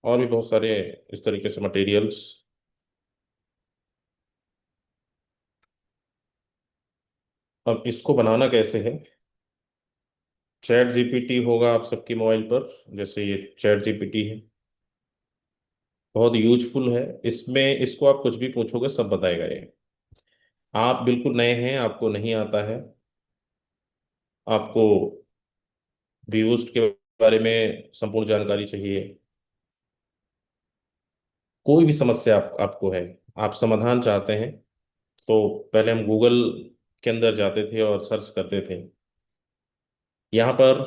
और भी बहुत सारे इस तरीके से मटेरियल्स। अब इसको बनाना कैसे है? चैट जीपीटी होगा आप सबके मोबाइल पर, जैसे ये चैट जीपीटी है, बहुत यूजफुल है। इसमें इसको आप कुछ भी पूछोगे सब बताएगा ये। आप बिल्कुल नए हैं, आपको नहीं आता है, आपको व्यूज के बारे में संपूर्ण जानकारी चाहिए, कोई भी समस्या आपको है, आप समाधान चाहते हैं, तो पहले हम गूगल के अंदर जाते थे और सर्च करते थे। यहाँ पर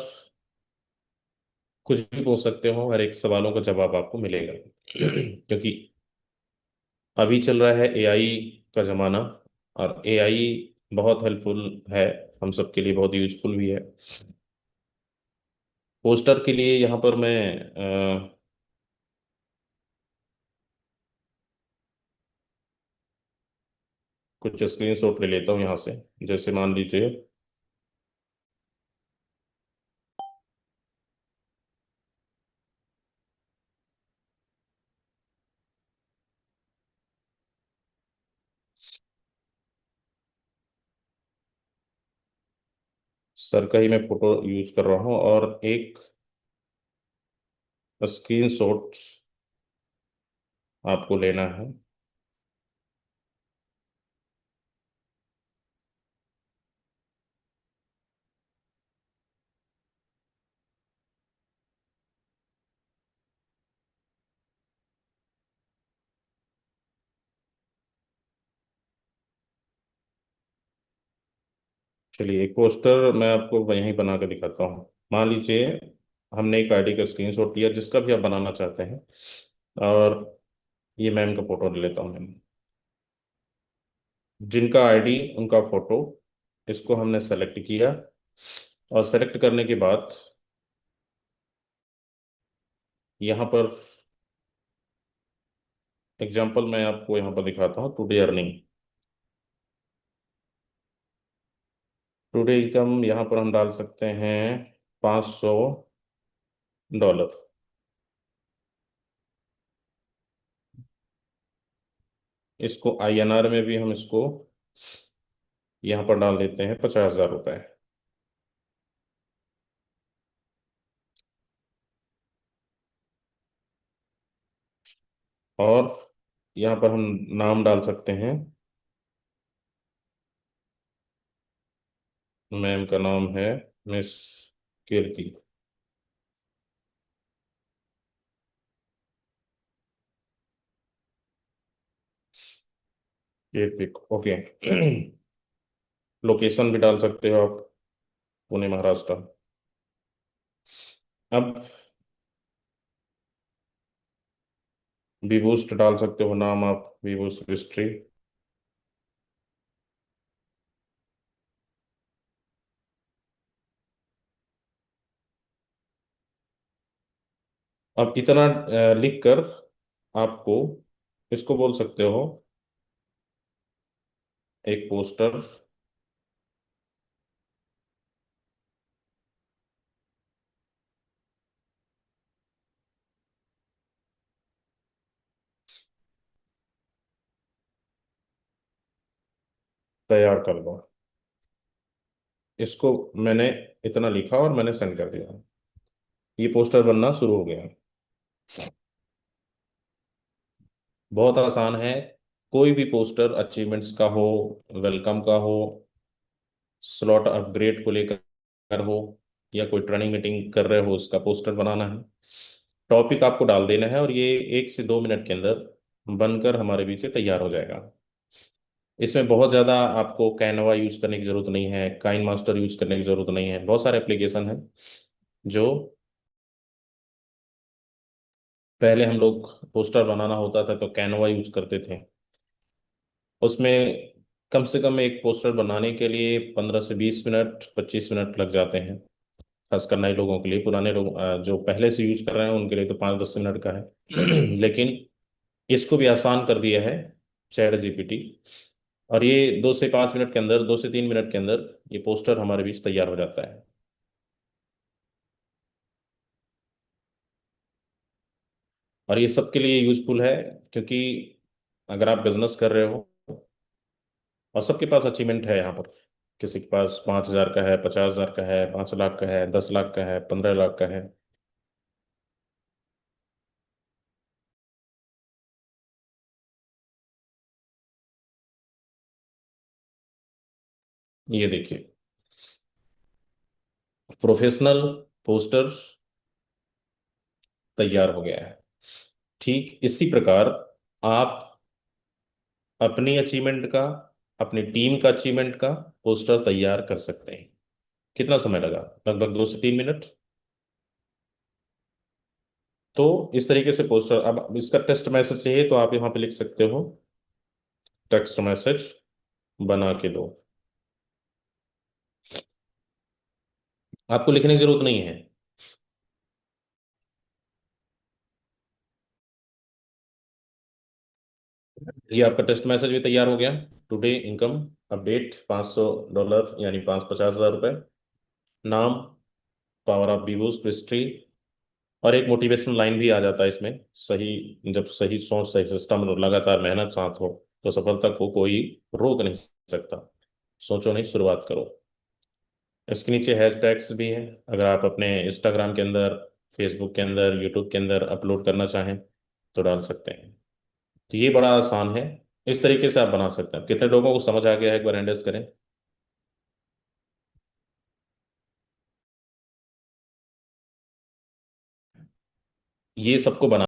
कुछ भी पूछ सकते हो, हर एक सवालों का जवाब आपको मिलेगा क्योंकि अभी चल रहा है एआई का ज़माना, और एआई बहुत हेल्पफुल है, हम सबके लिए बहुत यूजफुल भी है। पोस्टर के लिए यहाँ पर मैं कुछ स्क्रीनशॉट ले लेता हूँ यहाँ से। जैसे मान लीजिए, सर का ही मैं फोटो यूज कर रहा हूँ और एक स्क्रीनशॉट आपको लेना है। चलिए, एक पोस्टर मैं आपको वहीं बना के दिखाता हूँ। मान लीजिए हमने एक आईडी का स्क्रीनशॉट लिया, जिसका भी आप बनाना चाहते हैं, और ये मैम का फोटो ले लेता हूँ मैं। जिनका आईडी, उनका फोटो, इसको हमने सेलेक्ट किया, और सेलेक्ट करने के बाद यहाँ पर एग्जांपल मैं आपको यहाँ पर दिखाता हूँ, टुडे अर्निंग। टुडे इनकम यहाँ पर हम डाल सकते हैं $500। इसको आईएनआर में भी हम इसको यहाँ पर डाल देते हैं, $50,000। और यहाँ पर हम नाम डाल सकते हैं, मैम का नाम है मिस कीर्ति। कीर्ति, ओके। लोकेशन भी डाल सकते हो आप, पुणे महाराष्ट्र। अब विबूस्ट डाल सकते हो नाम आप, विबूस्ट हिस्ट्री। अब इतना लिख कर आपको इसको बोल सकते हो, एक पोस्टर तैयार कर दो। इसको मैंने इतना लिखा और मैंने सेंड कर दिया, ये पोस्टर बनना शुरू हो गया। बहुत आसान है। कोई भी पोस्टर अचीवमेंट्स का हो, वेलकम का हो, स्लॉट अपग्रेड को लेकर हो, या कोई ट्रेनिंग मीटिंग कर रहे हो उसका पोस्टर बनाना है। टॉपिक आपको डाल देना है और ये 1 से 2 मिनट के अंदर बनकर हमारे बीच से तैयार हो जाएगा। इसमें बहुत ज़्यादा आपको कैनवा यूज करने की ज़रूरत नहीं है, काइन मास्टर यूज करने की ज़रूरत नहीं है। बहुत सारे एप्लीकेशन हैं जो पहले हम लोग पोस्टर बनाना होता था तो कैनवा यूज करते थे। उसमें कम से कम एक पोस्टर बनाने के लिए 15 से 20 मिनट, 25 मिनट लग जाते हैं। खासकर नए लोगों के लिए, पुराने लोग जो पहले से यूज कर रहे हैं उनके लिए तो 5-10 मिनट का है लेकिन इसको भी आसान कर दिया है चैट जीपीटी। और ये 2 से 5 मिनट के अंदर, 2 से 3 मिनट के अंदर ये पोस्टर हमारे बीच तैयार हो जाता है। और ये सबके लिए यूजफुल है, क्योंकि अगर आप बिजनेस कर रहे हो और सबके पास अचीवमेंट है यहाँ पर, किसी के पास 5,000 का है, 50,000 का है, 5 लाख का है, 10 लाख का है, 15 लाख का है। ये देखिए, प्रोफेशनल पोस्टर तैयार हो गया है। ठीक इसी प्रकार आप अपनी अचीवमेंट का, अपनी टीम का अचीवमेंट का पोस्टर तैयार कर सकते हैं। कितना समय लगा? लगभग 2 से 3 मिनट। तो इस तरीके से पोस्टर, अब इसका टेक्स्ट मैसेज चाहिए तो आप यहाँ पे लिख सकते हो, टेक्स्ट मैसेज बना के दो। आपको लिखने की जरूरत नहीं है। ये आपका टेक्स्ट मैसेज भी तैयार हो गया। टुडे इनकम अपडेट $500, यानी 50,000 रुपये। नाम, पावर ऑफ वीवूज टू हिस्ट्री। और एक मोटिवेशनल लाइन भी आ जाता है इसमें। सही, जब सही सोच, सही सिस्टम और लगातार मेहनत साथ हो तो सफलता को कोई रोक नहीं सकता। सोचो नहीं, शुरुआत करो। इसके नीचे हैशटैग्स भी हैं, अगर आप अपने इंस्टाग्राम के अंदर, फेसबुक के अंदर, यूट्यूब के अंदर अपलोड करना चाहें तो डाल सकते हैं। तो ये बड़ा आसान है। इस तरीके से आप बना सकते हैं। कितने लोगों को समझ आ गया है, एक बार एंडर्स करें। ये सबको बना